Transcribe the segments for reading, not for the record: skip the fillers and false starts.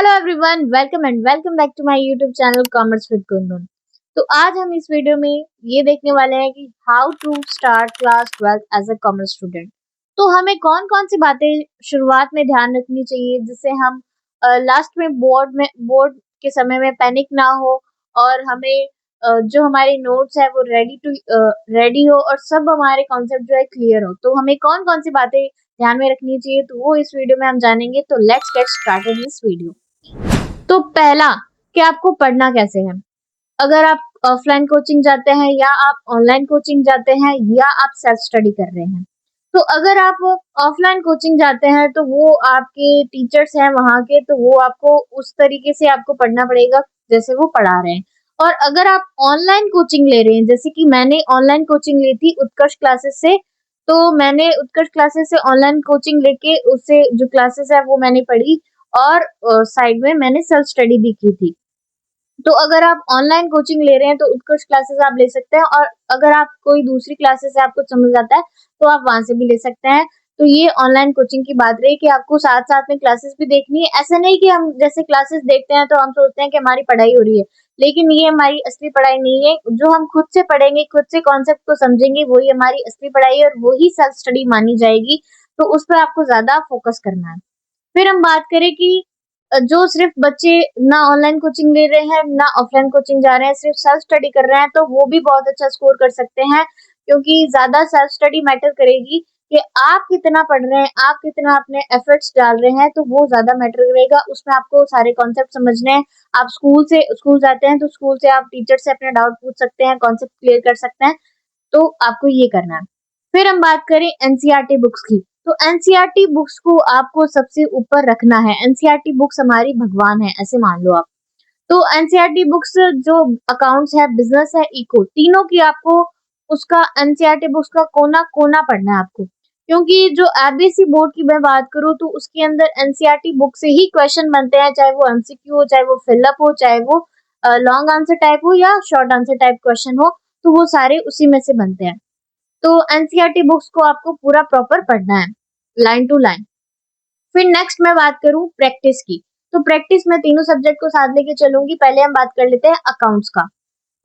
Hello everyone, welcome and welcome back to my YouTube channel commerce with Gungun. तो आज हम इस वीडियो में ये देखने वाले हैं कि how to start class 12th as a commerce student. तो हमें कौन कौन सी बातें शुरुआत में ध्यान रखनी चाहिए जिससे हम लास्ट में बोर्ड के समय में पैनिक ना हो और हमें जो हमारे नोट्स है वो रेडी हो और सब हमारे कॉन्सेप्ट जो है क्लियर हो। तो हमें कौन कौन सी बातें ध्यान में रखनी चाहिए तो वो इस वीडियो में हम जानेंगे। तो let's get started this video. तो पहला कि आपको पढ़ना कैसे है। अगर आप ऑफलाइन कोचिंग जाते हैं या आप ऑनलाइन कोचिंग जाते हैं या आप सेल्फ स्टडी कर रहे हैं, तो अगर आप ऑफलाइन कोचिंग जाते हैं तो वो आपके टीचर्स हैं वहां के, तो वो आपको उस तरीके से आपको पढ़ना पड़ेगा जैसे वो पढ़ा रहे हैं। और अगर आप ऑनलाइन कोचिंग ले रहे हैं, जैसे कि मैंने ऑनलाइन कोचिंग ली थी उत्कर्ष क्लासेस से, तो मैंने उत्कर्ष क्लासेस से ऑनलाइन कोचिंग लेके उससे जो क्लासेस है वो मैंने पढ़ी और साइड में मैंने सेल्फ स्टडी भी की थी। तो अगर आप ऑनलाइन कोचिंग ले रहे हैं तो उत्कर्ष क्लासेस आप ले सकते हैं, और अगर आप कोई दूसरी क्लासेस है आपको समझ आता है तो आप वहां से भी ले सकते हैं। तो ये ऑनलाइन कोचिंग की बात रही कि आपको साथ साथ में क्लासेस भी देखनी है। ऐसा नहीं कि हम जैसे क्लासेस देखते हैं तो हम सोचते हैं कि हमारी पढ़ाई हो रही है, लेकिन ये हमारी असली पढ़ाई नहीं है। जो हम खुद से पढ़ेंगे, खुद से कॉन्सेप्ट को समझेंगे, वही हमारी असली पढ़ाई है और वही सेल्फ स्टडी मानी जाएगी। तो उस पर आपको ज्यादा फोकस करना है। फिर हम बात करें कि जो सिर्फ बच्चे ना ऑनलाइन कोचिंग ले रहे हैं ना ऑफलाइन कोचिंग जा रहे हैं, सिर्फ सेल्फ स्टडी कर रहे हैं, तो वो भी बहुत अच्छा स्कोर कर सकते हैं, क्योंकि ज्यादा सेल्फ स्टडी मैटर करेगी कि आप कितना पढ़ रहे हैं, आप कितना अपने एफर्ट्स डाल रहे हैं, तो वो ज्यादा मैटर करेगा। उसमें आपको सारे कॉन्सेप्ट समझने हैं। आप स्कूल जाते हैं तो स्कूल से आप टीचर से अपने डाउट पूछ सकते हैं, कॉन्सेप्ट क्लियर कर सकते हैं। तो आपको ये करना है। फिर हम बात करें एनसीईआरटी बुक्स की, तो एनसीईआरटी बुक्स को आपको सबसे ऊपर रखना है। एनसीईआरटी बुक्स हमारी भगवान है, ऐसे मान लो आप। तो एनसीईआरटी बुक्स जो अकाउंट्स है, बिजनेस है, इको, तीनों की आपको उसका एनसीईआरटी बुक्स का कोना कोना पढ़ना है आपको। क्योंकि जो एबीसी बोर्ड की मैं बात करूं तो उसके अंदर एनसीईआरटी बुक से ही क्वेश्चन बनते हैं, चाहे वो एमसीक्यू हो, चाहे वो फिलअप हो, चाहे वो लॉन्ग आंसर टाइप हो या शॉर्ट आंसर टाइप क्वेश्चन हो, तो वो सारे उसी में से बनते हैं। तो एनसीईआरटी बुक्स को आपको पूरा प्रॉपर पढ़ना है, लाइन टू लाइन। फिर नेक्स्ट मैं बात करूं प्रैक्टिस की, तो प्रैक्टिस में तीनों सब्जेक्ट को साथ लेके चलूंगी। पहले हम बात कर लेते हैं अकाउंट्स का।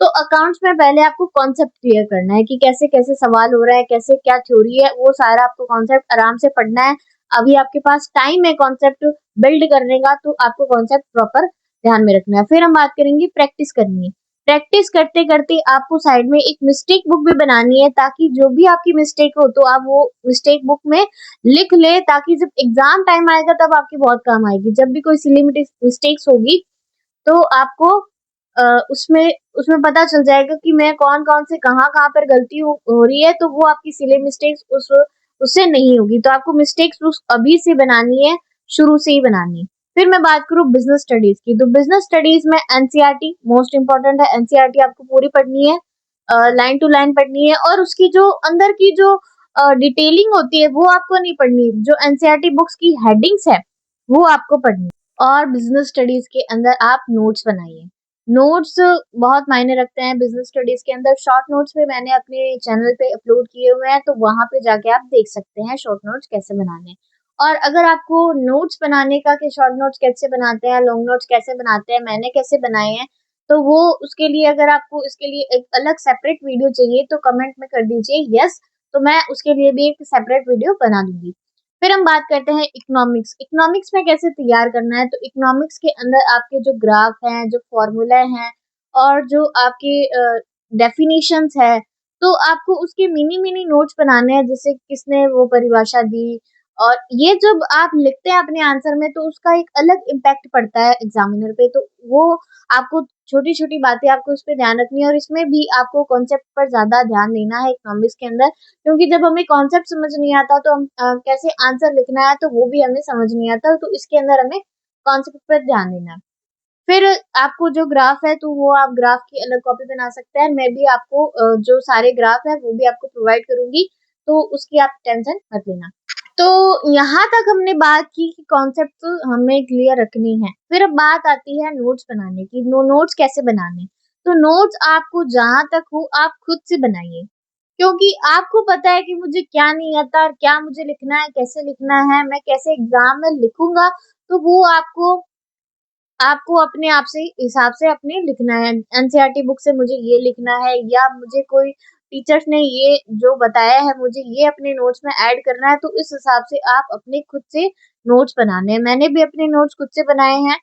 तो अकाउंट्स में पहले आपको कॉन्सेप्ट क्लियर करना है कि कैसे कैसे सवाल हो रहा है, कैसे क्या थ्योरी है, वो सारा आपको कॉन्सेप्ट आराम से पढ़ना है। अभी आपके पास टाइम है कॉन्सेप्ट बिल्ड करने का, तो आपको कॉन्सेप्ट प्रॉपर ध्यान में रखना है। फिर हम बात करेंगे प्रैक्टिस करनी है। प्रैक्टिस करते करते आपको साइड में एक मिस्टेक बुक भी बनानी है, ताकि जो भी आपकी मिस्टेक हो तो आप वो मिस्टेक बुक में लिख ले, ताकि जब एग्जाम टाइम आएगा तब आपकी बहुत काम आएगी। जब भी कोई सिली मिस्टेक्स होगी तो आपको उसमें उसमें पता चल जाएगा कि मैं कौन-कौन से कहाँ-कहाँ पर गलती हो रही है, तो वो आपकी सिली मिस्टेक्स उससे नहीं होगी। तो आपको मिस्टेक्स उस अभी से बनानी है, शुरू से ही बनानी है। फिर मैं बात करूँ बिजनेस स्टडीज की, तो बिजनेस स्टडीज में एनसीईआरटी मोस्ट इंपॉर्टेंट है। एनसीईआरटी आपको पूरी पढ़नी है, लाइन टू लाइन पढ़नी है, और उसकी जो अंदर की जो डिटेलिंग होती है वो आपको नहीं पढ़नी। जो एनसीईआरटी बुक्स की हेडिंग्स है वो आपको पढ़नी है। और बिजनेस स्टडीज के अंदर आप नोट्स बनाइए। नोट्स बहुत मायने रखते हैं बिजनेस स्टडीज के अंदर। शॉर्ट नोट्स भी मैंने अपने चैनल पे अपलोड किए हुए हैं, तो वहां पे जाके आप देख सकते हैं शॉर्ट नोट्स कैसे बनाने हैं। और अगर आपको नोट्स बनाने का कि शॉर्ट नोट्स कैसे बनाते हैं, लॉन्ग नोट्स कैसे बनाते हैं, मैंने कैसे बनाए हैं, तो वो उसके लिए अगर आपको इसके लिए एक अलग सेपरेट वीडियो चाहिए तो कमेंट में कर दीजिए यस, तो मैं उसके लिए भी एक सेपरेट वीडियो बना दूंगी। फिर हम बात करते हैं इकोनॉमिक्स। इकोनॉमिक्स में कैसे तैयार करना है, तो इकोनॉमिक्स के अंदर आपके जो ग्राफ हैं, जो फॉर्मूला हैं और जो आपके डेफिनेशंस है, तो आपको उसके मिनी मिनी नोट्स बनाने हैं, जैसे किसने वो परिभाषा दी। और ये जब आप लिखते हैं अपने आंसर में तो उसका एक अलग इम्पैक्ट पड़ता है एग्जामिनर पे। तो वो आपको छोटी छोटी बातें आपको उस पर ध्यान रखनी है, और इसमें भी आपको कॉन्सेप्ट पर ज्यादा ध्यान देना है इकोनॉमिक्स के अंदर। क्योंकि जब हमें कॉन्सेप्ट समझ नहीं आता तो हम कैसे आंसर लिखना है तो वो भी हमें समझ नहीं आता, तो इसके अंदर हमें कॉन्सेप्ट पर ध्यान देना है। फिर आपको जो ग्राफ है तो वो आप ग्राफ की अलग कॉपी बना सकते हैं। मैं भी आपको जो सारे ग्राफ है वो भी आपको प्रोवाइड करूंगी, तो उसकी आप टेंशन मत लेना। तो यहाँ तक हमने बात की कि कॉन्सेप्ट तो हमें क्लियर रखनी है। फिर अब बात आती है नोट्स बनाने की। नोट्स कैसे बनाने, तो नोट्स आपको जहां तक हो आप खुद से बनाइए, क्योंकि आपको पता है कि मुझे क्या नहीं आता और क्या मुझे लिखना है, कैसे लिखना है, मैं कैसे एग्जाम में लिखूंगा। तो वो आपको आपको अपने आप से हिसाब से अपने लिखना है। एनसीईआरटी बुक से मुझे ये लिखना है या मुझे कोई टीचर्स ने ये जो बताया है मुझे ये अपने नोट्स में ऐड करना है, तो इस हिसाब से आप अपने खुद से नोट्स बनाने हैं। मैंने भी अपने नोट्स खुद से बनाए हैं,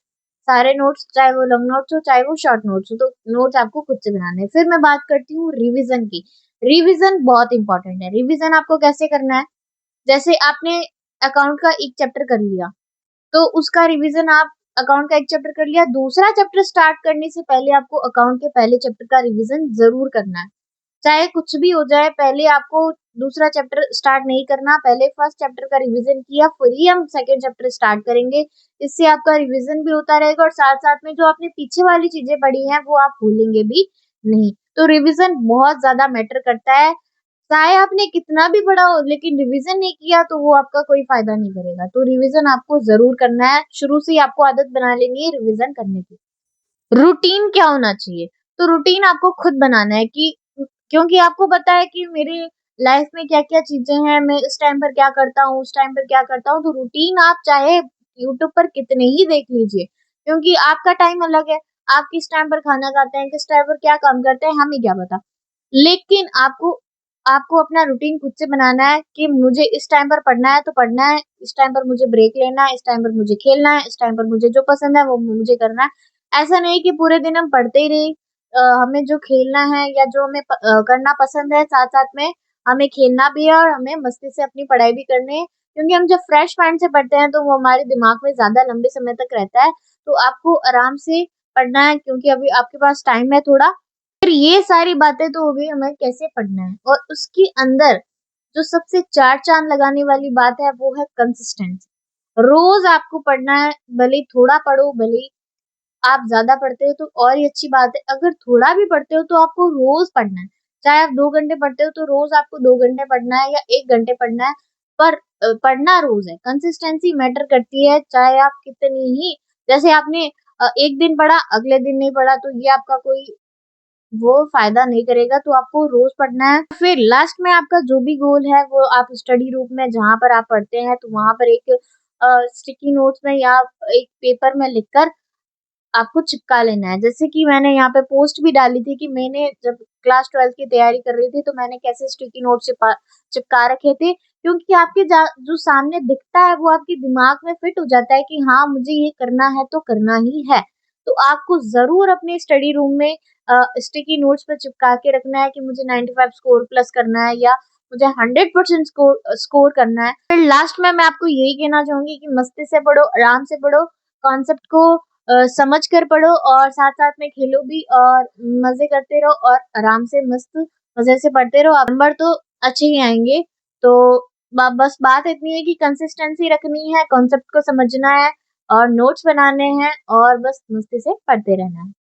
सारे नोट्स, चाहे वो लॉन्ग नोट्स हो चाहे वो शॉर्ट नोट्स हो, तो नोट्स आपको खुद से बनाने हैं। फिर मैं बात करती हूँ रिविजन की। रिविजन बहुत इंपॉर्टेंट है। रिविजन आपको कैसे करना है? जैसे आपने अकाउंट का एक चैप्टर कर लिया, तो उसका रिवीजन आप अकाउंट का एक चैप्टर कर लिया, दूसरा चैप्टर स्टार्ट करने से पहले आपको अकाउंट के पहले चैप्टर का रिवीजन जरूर करना है। चाहे कुछ भी हो जाए, पहले आपको दूसरा चैप्टर स्टार्ट नहीं करना, पहले फर्स्ट चैप्टर का रिवीजन किया फिर ही हम सेकंड चैप्टर स्टार्ट करेंगे। इससे आपका रिवीजन भी होता रहेगा और साथ साथ में जो आपने पीछे वाली चीजें पढ़ी हैं वो आप भूलेंगे भी नहीं। तो रिवीजन बहुत ज्यादा मैटर करता है। चाहे आपने कितना भी पढ़ा हो लेकिन रिवीजन नहीं किया तो वो आपका कोई फायदा नहीं करेगा। तो रिवीजन आपको जरूर करना है, शुरू से ही आपको आदत बना लेनी है रिवीजन करने की। रूटीन क्या होना चाहिए? तो रूटीन आपको खुद बनाना है कि क्योंकि आपको पता है कि मेरे लाइफ में क्या-क्या चीजें हैं, मैं इस टाइम पर क्या करता हूँ, उस टाइम पर क्या करता हूँ। तो रूटीन आप चाहे यूट्यूब पर कितने ही देख लीजिए, क्योंकि आपका टाइम अलग है। आप किस टाइम पर खाना खाते हैं, किस टाइम पर क्या काम करते हैं, हमें क्या पता। लेकिन आपको आपको अपना रूटीन खुद से बनाना है कि मुझे इस टाइम पर पढ़ना है तो पढ़ना है, इस टाइम पर मुझे ब्रेक लेना है, इस टाइम पर मुझे खेलना है, इस टाइम पर मुझे जो पसंद है वो मुझे करना है। ऐसा नहीं कि पूरे दिन हम पढ़ते ही रहे। हमें जो खेलना है या जो हमें करना पसंद है, साथ-साथ में हमें खेलना भी है और हमें मस्ती से अपनी पढ़ाई भी करनी है। क्योंकि हम जब फ्रेश माइंड से पढ़ते हैं तो वो हमारे दिमाग में ज़्यादा लंबे समय तक रहता है। तो आपको आराम से पढ़ना है क्योंकि अभी आपके पास टाइम है थोड़ा। फिर ये सारी बातें तो हो गई हमें कैसे पढ़ना है, और उसके अंदर जो सबसे चार चांद लगाने वाली बात है वो है कंसिस्टेंसी। रोज आपको पढ़ना है, भले ही थोड़ा पढ़ो, भले ही आप ज्यादा पढ़ते हो तो और ही अच्छी बात है। अगर थोड़ा भी पढ़ते हो तो आपको रोज पढ़ना है। चाहे आप 2 घंटे पढ़ते हो तो रोज आपको 2 घंटे पढ़ना है या 1 घंटे पढ़ना है, पर पढ़ना रोज है। कंसिस्टेंसी मैटर करती है, चाहे आप कितनी ही, जैसे आपने एक दिन पढ़ा अगले दिन नहीं पढ़ा तो ये आपका कोई वो फ़ायदा नहीं करेगा। तो आपको रोज़ पढ़ना है। फिर लास्ट में आपका जो भी गोल है वो आप स्टडी रूम में जहाँ पर आप पढ़ते हैं तो वहाँ पर एक स्टिकी नोट्स में या एक पेपर में लिखकर आपको चिपका लेना है। जैसे कि मैंने यहाँ पे पोस्ट भी डाली थी कि मैंने जब क्लास 12th की तैयारी कर रही थी तो मैंने कैसे स्टिकी नोट चिपका रखे थे। क्योंकि आपके जो सामने दिखता है वो आपके दिमाग में फिट हो जाता है कि हाँ, मुझे ये करना है तो करना ही है। तो आपको ज़रूर अपने स्टडी रूम में स्टिकी नोट्स पे चिपका के रखना है कि मुझे 95 स्कोर प्लस करना है या मुझे 100% स्कोर करना है। फिर लास्ट में मैं आपको यही कहना चाहूँगी कि मस्ती से पढ़ो, आराम से पढ़ो, कॉन्सेप्ट को समझ कर पढ़ो और साथ-साथ में खेलो भी और मज़े करते रहो और आराम से मस्त मज़े से पढ़ते रहो। नंबर तो अच्छे ही आएँगे। तो बस बात इतनी है कि कंसिस्टेंसी रखनी है, कॉन्सेप्ट को समझना है और नोट्स बनाने हैं और बस मस्ती से पढ़ते रहना है।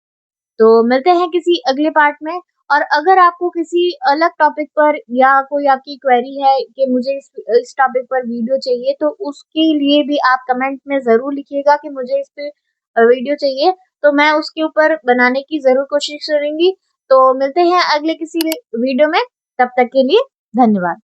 तो मिलते हैं किसी अगले पार्ट में। और अगर आपको किसी अलग टॉपिक पर या कोई आपकी क्वेरी है कि मुझे इस टॉपिक पर वीडियो चाहिए तो उसके लिए भी आप कमेंट में ज़रूर लिखिएगा कि मुझे इस पे वीडियो चाहिए, तो मैं उसके ऊपर बनाने की ज़रूर कोशिश करूँगी। तो मिलते हैं अगले किसी वीडियो में, तब तक के लिए धन्यवाद।